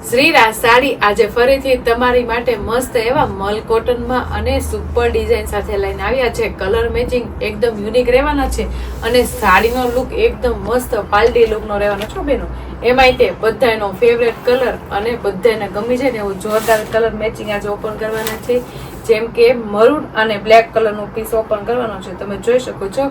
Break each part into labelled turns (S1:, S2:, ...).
S1: શ્રીરાજ સાડી આજે ફરીથી તમારી માટે મસ્ત એવા મલ કોટનમાં અને સુપર ડિઝાઇન સાથે લઈને આવ્યા છે. કલર મેચિંગ એકદમ યુનિક રહેવાના છે અને સાડીનો લુક એકદમ મસ્ત પાલટી લુકનો રહેવાનો છે બેનો. એમાંય તે બધાનો ફેવરેટ કલર અને બધાને ગમી જાય ને એવું જોરદાર કલર મેચિંગ આજે ઓપન કરવાના છે. જેમ કે મરૂન અને બ્લેક કલરનું પીસ ઓપન કરવાનો છે. તમે જોઈ શકો છો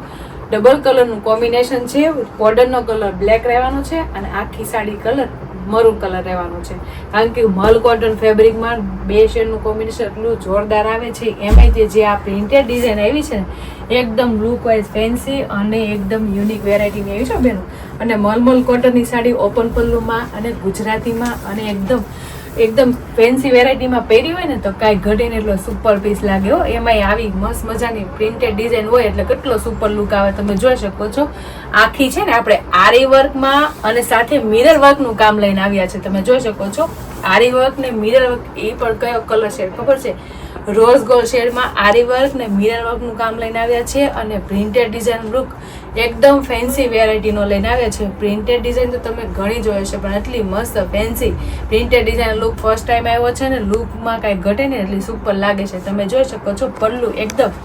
S1: ડબલ કલરનું કોમ્બિનેશન છે. બોર્ડરનો કલર બ્લેક રહેવાનો છે અને આખી સાડી કલર મરૂન કલર રહેવાનો છે. કારણ કે મલ કોટન ફેબ્રિકમાં બે શેડનું કોમ્બિનેશન એટલું જોરદાર આવે છે. એમાંય જે આ પ્રિન્ટેડ ડિઝાઇન આવી છે ને એકદમ લુક વાઇઝ ફેન્સી અને એકદમ યુનિક વેરાયટીની આવી છે બેનો. અને મલમલ કોટનની સાડી ઓપન પલ્લુમાં અને ગુજરાતીમાં અને એકદમ ફેન્સી વેરાયટીમાં પહેરી હોય ને તો કાંઈ ઘટે ને એટલો સુપર પીસ લાગે હો. એમાંય આવી મસ્ત મજાની પ્રિન્ટેડ ડિઝાઇન હોય એટલે કેટલો સુપર લુક આવે. તમે જોઈ શકો છો આખી છે ને આપણે આરી વર્કમાં અને સાથે મિરર વર્કનું કામ લઈને આવ્યા છે. તમે જોઈ શકો છો આરી વર્ક ને મિરર વર્ક એ પણ કયો કલર છે ખબર છે? રોઝ ગોલ્ડ શેડમાં આરી વર્ક ને મિરર વર્કનું કામ લઈને આવ્યા છે. અને પ્રિન્ટેડ ડિઝાઇન લુક એકદમ ફેન્સી વેરાયટીનો લઈને આવ્યા છે. પ્રિન્ટેડ ડિઝાઇન તો તમે ઘણી જોઈ છે પણ એટલી મસ્ત fancy printed design look first time આવ્યો છે ને લુકમાં કાંઈ ઘટે ને એટલી સુપર લાગે છે. તમે જોઈ શકો છો પલ્લું એકદમ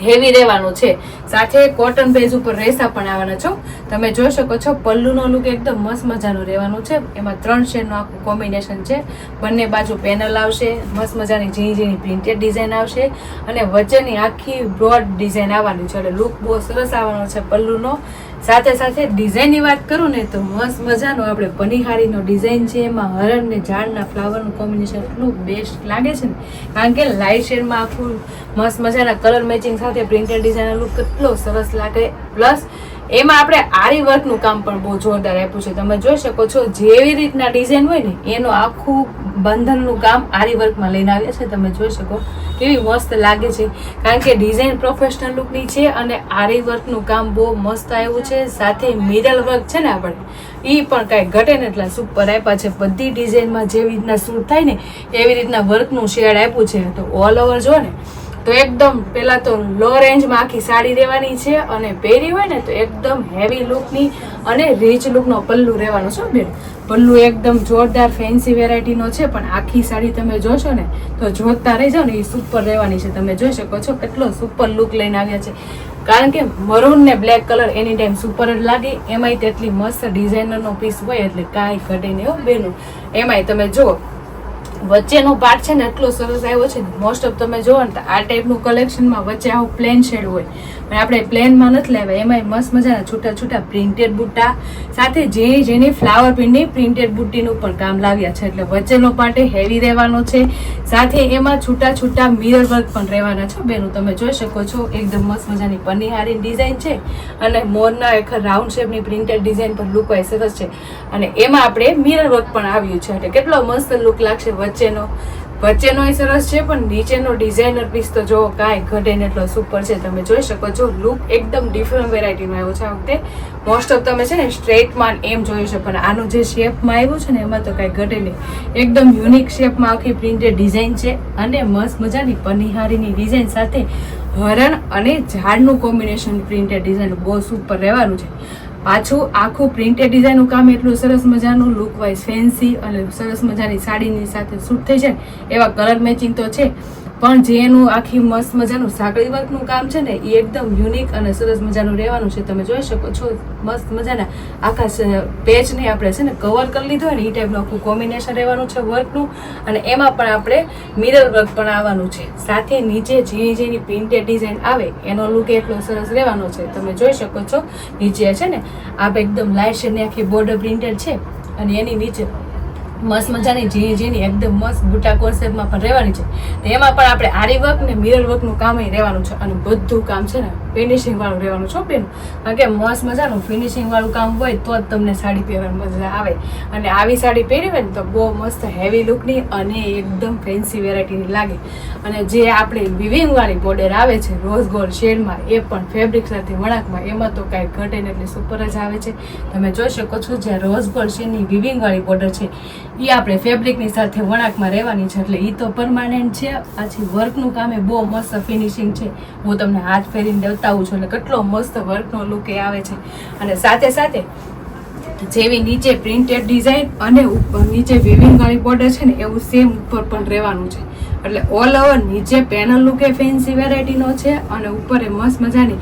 S1: હેવી રહેવાનું છે. સાથે કોટન બેઝ ઉપર રેસા પણ આવવાના છો. તમે જોઈ શકો છો પલ્લુનો લુક એકદમ મસ્ત મજાનું રહેવાનું છે. એમાં 3 શેડનું આખું કોમ્બિનેશન છે. બંને બાજુ પેનલ આવશે, મસ્ત મજાની ઝીણી ઝીણી પ્રિન્ટેડ ડિઝાઇન આવશે અને વચ્ચેની આખી બ્રોડ ડિઝાઇન આવવાની છે. એટલે લુક બહુ સરસ આવવાનો છે પલ્લુનો. સાથે સાથે ડિઝાઇનની વાત કરું ને તો મસ્ત મજાનો આપણે પનીહારીનો ડિઝાઇન છે. એમાં હરણ ને ઝાડના ફ્લાવરનું કોમ્બિનેશન એટલું બેસ્ટ લાગે છે ને. કારણ કે લાઇટ શેડમાં આખું મસ્ત મજાના કલર મેચિંગ સાથે પ્રિન્ટેડ ડિઝાઇનનો લુક કેટલો સરસ લાગે. પ્લસ એમાં આપણે આરી વર્કનું કામ પણ બહુ જોરદાર આપ્યું છે. તમે જોઈ શકો છો જેવી રીતના ડિઝાઇન હોય ને એનું આખું બંધનનું કામ આરી વર્કમાં લઈને આવ્યા છે. તમે જોઈ શકો કેવી મસ્ત લાગે છે. કારણ કે ડિઝાઇન પ્રોફેશનલ લુકની છે અને આરી વર્કનું કામ બહુ મસ્ત આવ્યું છે. સાથે મિરર વર્ક છે ને આપણે એ પણ કાંઈ ઘટે ને એટલા સુપર આપ્યા છે. બધી ડિઝાઇનમાં જેવી રીતના શૂટ થાય ને એવી રીતના વર્કનું શેડ આપ્યું છે. તો ઓલ ઓવર જો ને તો એકદમ પેલા તો લો રેન્જમાં આખી સાડી રહેવાની છે અને પહેરી હોય ને તો એકદમ હેવી લુકની અને રીચ લુકનો પલ્લુ રહેવાનો છે બેન. પલ્લુ એકદમ જોરદાર ફેન્સી વેરાયટીનો છે પણ આખી સાડી તમે જોશો ને તો જોતા રહી જાઓ ને એ સુપર રહેવાની છે. તમે જોઈ શકો છો કેટલો સુપર લુક લઈને આવ્યા છે. કારણ કે મરૂન ને બ્લેક કલર એની ટાઈમ સુપર જ લાગે. એમાંય તેટલી મસ્ત ડિઝાઇનરનો પીસ હોય એટલે કાંઈ ઘટે નહીં હો બેનું. એમાંય તમે જુઓ વચ્ચેનો પાર્ટ છે ને એટલો સરસ આવ્યો છે ને. મોસ્ટ ઓફ તમે જોવો ને તો આ ટાઈપનું કલેક્શનમાં વચ્ચે આવું પ્લેન શેડ હોય પણ આપણે પ્લેનમાં નથી લાવ્યા. એમાંય મસ્ત મજાના છૂટા છૂટા પ્રિન્ટેડ બુટ્ટા સાથે જેની ફ્લાવર પ્રિન્ટની પ્રિન્ટેડ બુટ્ટીનું પણ કામ લાવ્યા છે. એટલે વચ્ચેનો પાર્ટ હેવી રહેવાનો છે. સાથે એમાં છૂટા છૂટા મિરર વર્ક પણ રહેવાના છે બેનું. તમે જોઈ શકો છો એકદમ મસ્ત મજાની પનીહારી ડિઝાઇન છે અને મોરના એક રાઉન્ડ શેપની પ્રિન્ટેડ ડિઝાઇન પણ લુક વાઇઝ સરસ છે. અને એમાં આપણે મિરર વર્ક પણ આવ્યું છે એટલે કેટલો મસ્ત લુક લાગશે. વચ્ચેનો એ સરસ છે પણ નીચેનો ડિઝાઇનર પીસ તો જો કાંઈ ઘટે ને એટલો સુપર છે. તમે જોઈ શકો છો લુક એકદમ ડિફરન્ટ વેરાયટીનો આવ્યો છે આ વખતે. મોસ્ટ ઓફ તમે છે ને સ્ટ્રેટમાં એમ જોયું છે પણ આનું જે શેપમાં આવ્યું છે ને એમાં તો કાંઈ ઘટે નહીં. એકદમ યુનિક શેપમાં આખી પ્રિન્ટેડ ડિઝાઇન છે અને મસ્ત મજાની પનીહારીની ડિઝાઇન સાથે હરણ અને ઝાડનું કોમ્બિનેશન પ્રિન્ટેડ ડિઝાઇન બહુ સુપર રહેવાનું છે. પાછું આખું પ્રિન્ટેડ ડિઝાઇનનું કામ એટલું સરસ મજાનું લુક વાઇઝ ફેન્સી અને સરસ મજાની સાડીની સાથે શૂટ થઈ જાય એવા કલર મેચિંગ તો છે પણ જેનું આખી મસ્ત મજાનું સાંકળી વર્કનું કામ છે ને એ એકદમ યુનિક અને સરસ મજાનું રહેવાનું છે. તમે જોઈ શકો છો મસ્ત મજાના આખા પેચને આપણે છે ને કવર કરી લીધો હોય ને એ ટાઈપનું આખું કોમ્બિનેશન રહેવાનું છે વર્કનું. અને એમાં પણ આપણે મિરર વર્ક પણ આવવાનું છે. સાથે નીચે જેની પ્રિન્ટેડ ડિઝાઇન આવે એનો લુક એટલો સરસ રહેવાનો છે. તમે જોઈ શકો છો નીચે છે ને આપ એકદમ લાઇટ શેડની આખી બોર્ડર પ્રિન્ટેડ છે અને એની નીચે મસ્ત મજાની જેની એકદમ મસ્ત બુટા કોન્સેપ્ટમાં પણ રહેવાની છે. એમાં પણ આપણે આરી વર્ક ને મિરર વર્કનું કામ રહેવાનું છે અને બધું કામ છે ને ફિનિશિંગ વાળું રહેવાનું છે બેન. કારણ કે મસ્ત મજાનું ફિનિશિંગ વાળું કામ હોય તો જ તમને સાડી પહેરવાની મજા આવે. અને આવી સાડી પહેરી હોય ને તો બહુ મસ્ત હેવી લુકની અને એકદમ ફેન્સી વેરાયટીની લાગે. અને જે આપણે વિવિંગ વાળી બોર્ડર આવે છે રોઝ ગોલ્ડ શેડમાં એ પણ ફેબ્રિક સાથે વણાકમાં એમાં તો કાંઈ ઘટે ને એટલે સુપર જ આવે છે. તમે જોઈ શકો છો જે રોઝ ગોલ્ડ શેડની વિવિંગ વાળી બોર્ડર છે એ આપણે ફેબ્રિકની સાથે વણાકમાં રહેવાની છે એટલે એ તો પરમાનન્ટ છે. પાછી વર્કનું કામ એ બહુ મસ્ત ફિનિશિંગ છે. હું તમને હાથ ફેરીને બતાવું છું એટલે કેટલો મસ્ત વર્કનો લુક એ આવે છે. અને સાથે સાથે જેવી નીચે પ્રિન્ટેડ ડિઝાઇન અને ઉપર નીચે વિવિંગ વાળી બોર્ડર છે ને એવું સેમ ઉપર પણ રહેવાનું છે. એટલે ઓલ ઓવર નીચે પેનલ લુક એ ફેન્સી વેરાયટીનો છે અને ઉપર એ મસ્ત મજાની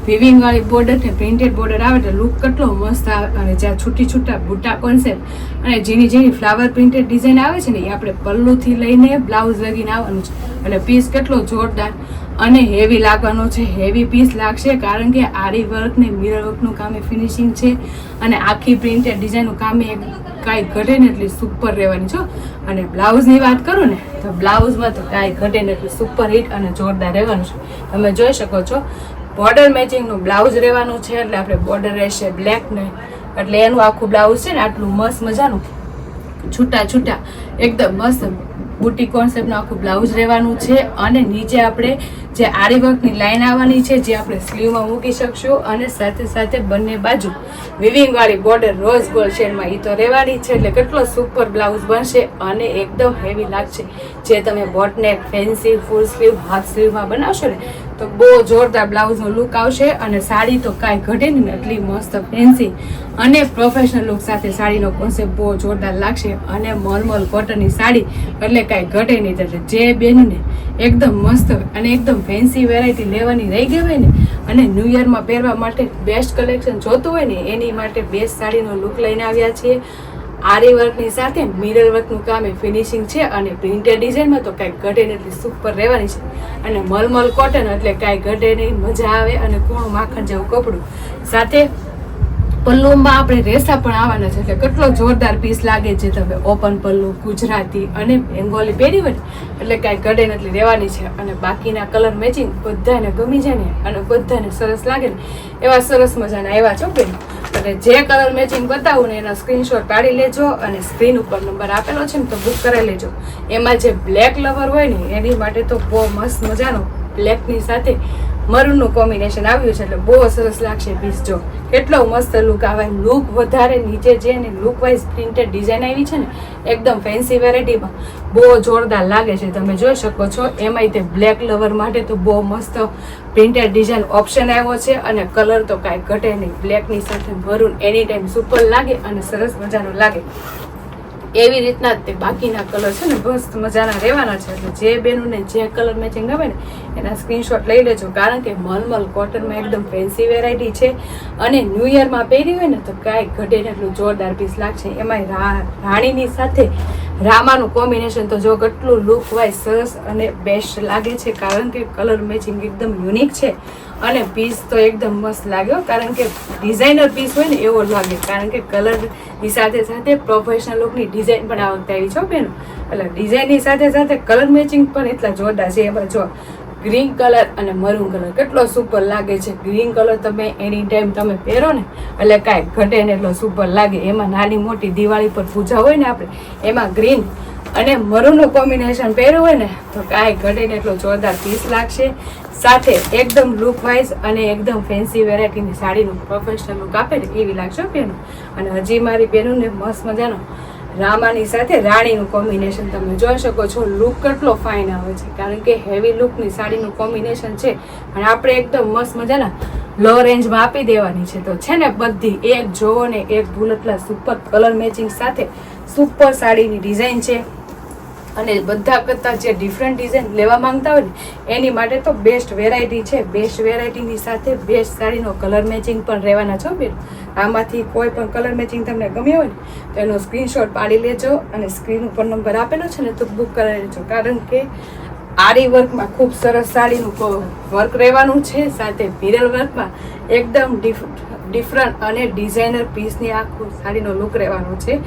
S1: વિવિંગ વાળી બોર્ડર ને પ્રિન્ટેડ બોર્ડર આવે એટલે લુક કેટલો મસ્ત આવે. અને જ્યાં છૂટી છૂટા બુટ્ટા કોન્સેપ્ટ અને જેની જેની ફ્લાવર પ્રિન્ટેડ ડિઝાઇન આવે છે ને એ આપણે પલ્લુથી લઈને બ્લાઉઝ લગીને આવવાનું છે. એટલે પીસ કેટલો જોરદાર અને હેવી લાગવાનો છે. હેવી પીસ લાગશે કારણ કે આરી વર્ક ને મિરર વર્કનું કામ ફિનિશિંગ છે અને આખી પ્રિન્ટેડ ડિઝાઇનનું કામ કાંઈ ઘટે ને એટલી સુપર રહેવાની છો. અને બ્લાઉઝની વાત કરું ને તો બ્લાઉઝમાં તો કાંઈ ઘટે ને એટલું સુપર હિટ અને જોરદાર રહેવાનું છે. તમે જોઈ શકો છો બોર્ડર મેચિંગનું બ્લાઉઝ રહેવાનું છે. એટલે આપણે બોર્ડર રહેશે બ્લેક ને એટલે એનું આખું બ્લાઉઝ છે ને આટલું મસ્ત મજાનું છૂટા છૂટા એકદમ મસ્ત બુટી કોન્સેપ્ટનું આખું બ્લાઉઝ રહેવાનું છે. અને નીચે આપણે જે આરી વર્કની લાઈન આવવાની છે જે આપણે સ્લીવમાં મૂકી શકશું અને સાથે સાથે બંને બાજુ વિવિંગ વાળી બોર્ડર રોઝ ગોલ્ડ શેડમાં એ તો રહેવાની છે. એટલે કેટલો સુપર બ્લાઉઝ બનશે અને એકદમ હેવી લાગશે. જે તમે boatneck fancy full sleeve half સ્લીવમાં બનાવશો ને તો બહુ જોરદાર બ્લાઉઝનો લુક આવશે. અને સાડી તો કાંઈ ઘટે નહીં એટલી મસ્ત ફેન્સી અને પ્રોફેશનલ લુક સાથે સાડીનો કોન્સેપ્ટ બહુ જોરદાર લાગશે. અને મલમલ કોટનની સાડી એટલે કાંઈ ઘટે નહીં. એટલે જે બેનને એકદમ મસ્ત અને એકદમ ફેન્સી વેરાયટી લેવાની રહી ગઈ હોય ને અને ન્યૂ યરમાં પહેરવા માટે બેસ્ટ કલેક્શન જોતું હોય ને એની માટે બેસ્ટ સાડીનો લુક લઈને આવ્યા છીએ. આરી વર્કની સાથે મિરર વર્કનું કામ એ ફિનિશિંગ છે અને પ્રિન્ટેડ ડિઝાઇનમાં તો કાંઈ ઘટે નહીં એટલી સુપર રહેવાની છે. અને મલમલ કોટન એટલે કાંઈ ઘટે નહીં, મજા આવે અને કૂણું માખણ જેવું કપડું સાથે પલ્લુમાં આપણે રેસા પણ આવવાના છે. એટલે કેટલો જોરદાર પીસ લાગે છે. તમે ઓપન પલ્લુ ગુજરાતી અને બેંગોલી પહેરી હોય એટલે કાંઈ ઘટે ને એટલી રહેવાની છે. અને બાકીના કલર મેચિંગ બધાને ગમી જાય ને અને બધાને સરસ લાગે ને એવા સરસ મજાના એવા છો બેન. અને જે કલર મેચિંગ બતાવું ને એનો સ્ક્રીનશોટ પાડી લેજો અને સ્ક્રીન ઉપર નંબર આપેલો છે ને તો બુક કરાવી લેજો. એમાં જે બ્લેક લવર હોય ને એની માટે તો બહુ મસ્ત મજાનો બ્લેકની સાથે મરૂનનું કોમ્બિનેશન આવ્યું છે. એટલે બહુ સરસ લાગશે પીસ. જો કેટલો મસ્ત લુક આવે. લુક વધારે નીચે જે ને લુક વાઇઝ પ્રિન્ટેડ ડિઝાઇન આવી છે ને એકદમ ફેન્સી વેરાયટીમાં બહુ જોરદાર લાગે છે. તમે જોઈ શકો છો એમાંય તે બ્લેક લવર માટે તો બહુ મસ્ત પ્રિન્ટેડ ડિઝાઇન ઓપ્શન આવ્યો છે. અને કલર તો કાંઈ ઘટે નહીં. બ્લેકની સાથે મરૂન એની ટાઈમ સુપર લાગે અને સરસ મજાનો લાગે. એવી રીતના જ તે બાકીના કલર છે ને મસ્ત મજાના રહેવાના છે. એટલે જે બેનોને જે કલર મેચિંગ આવે ને એના સ્ક્રીનશોટ લઈ લેજો કારણ કે મલમલ કોટનમાં એકદમ ફેન્સી વેરાયટી છે. અને ન્યૂ યરમાં પહેરી હોય ને તો કાંઈ ઘટે ને એટલું જોરદાર પીસ લાગશે. એમાંય રાણીની સાથે રામાનું કોમ્બિનેશન તો જો કેટલું લુક વાઇઝ સરસ અને બેસ્ટ લાગે છે કારણ કે કલર મેચિંગ એકદમ યુનિક છે. અને પીસ તો એકદમ મસ્ત લાગ્યો કારણ કે ડિઝાઇનર પીસ હોય ને એવો લાગે કારણ કે કલરની સાથે સાથે પ્રોફેશનલ લુકની ડિઝાઇન પણ આ વખતે આવી છો બેનો. એટલે ડિઝાઇનની સાથે સાથે કલર મેચિંગ પણ એટલા જોરદાર છે. એમાં જો ગ્રીન કલર અને મરૂન કલર કેટલો સુપર લાગે છે. ગ્રીન કલર તમે એની ટાઈમ તમે પહેરો ને એટલે કાંઈ ઘટે ને એટલો સુપર લાગે. એમાં નાની મોટી દિવાળી પર પૂજા હોય ને આપણે એમાં ગ્રીન અને મરૂનનું કોમ્બિનેશન પહેર્યું હોય ને તો કાંઈ ઘટે ને એટલો જોરદાર પીસ લાગશે. સાથે એકદમ લુક વાઇઝ અને એકદમ ફેન્સી વેરાયટીની સાડીનું પ્રોફેશનલ લુક આપે ને એવી લાગશે બેનો. અને હજી મારી બહેનોને મસ્ત મજાનો રામાની સાથે રાણીનું કોમ્બિનેશન તમે જોઈ શકો છો. લુક કેટલો ફાઇન આવે છે કારણ કે હેવી લુકની સાડીનું કોમ્બિનેશન છે અને આપણે એકદમ મસ્ત મજાના લો રેન્જમાં આપી દેવાની છે. તો છે ને બધી એક જોવો ને એક ભૂલટલા સુપર કલર મેચિંગ સાથે સુપર સાડીની ડિઝાઇન છે. અને બધા કરતાં જે ડિફરન્ટ ડિઝાઇન લેવા માંગતા હોય ને એની માટે તો બેસ્ટ વેરાયટી છે. બેસ્ટ વેરાયટીની સાથે બેસ્ટ સાડીનો કલર મેચિંગ પણ રહેવાના છો બેન. આમાંથી કોઈ પણ કલર મેચિંગ તમને ગમ્યો હોય ને તો એનો સ્ક્રીનશોટ પાડી લેજો અને સ્ક્રીન ઉપર નંબર આપેલો છે ને તો બુક કરાવી લેજો કારણ કે આરી વર્કમાં ખૂબ સરસ સાડીનું વર્ક રહેવાનું છે. સાથે મિરર વર્કમાં એકદમ ડિફરન્ટ અને ડિઝાઇનર પીસની આખું સાડીનો લુક રહેવાનો છે.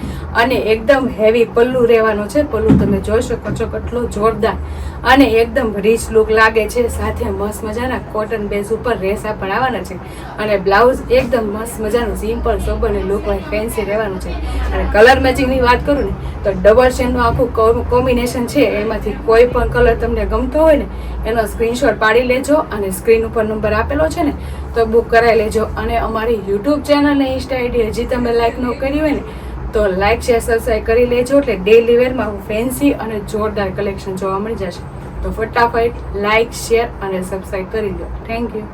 S1: અને એકદમ હેવી પલ્લુ રહેવાનો છે. પલ્લુ તમે જોઈ શકો છો કેટલો જોરદાર અને એકદમ રીચ લુક લાગે છે. સાથે મસ્ત મજાના કોટન બેઝ ઉપર રેસા પણ આવવાના છે. અને બ્લાઉઝ એકદમ મસ્ત મજાનું સિમ્પલ સોબર અને લુક વાઇઝ ફેન્સી રહેવાનું છે. અને કલર મેચિંગની વાત કરું ને તો ડબલ શેડનું આખું કોમ્બિનેશન છે. એમાંથી કોઈ પણ કલર તમને ગમતો હોય ને એનો સ્ક્રીનશોટ પાડી લેજો અને સ્ક્રીન ઉપર નંબર આપેલો છે ને તો બુક કરાવી લેજો. અને અમારી યુટ્યુબ ચેનલ અને ઇન્સ્ટા આઈડી હજી તમે લાઈક ન કરી હોય ને તો લાઈક શેર સબસ્ક્રાઈબ કરી લેજો. એટલે ડેઈલી વેરમાં ફેન્સી અને જોરદાર કલેક્શન જોવા મળી જશે. તો ફટાફટ લાઈક શેર અને સબસ્ક્રાઈબ કરી દો. Thank you.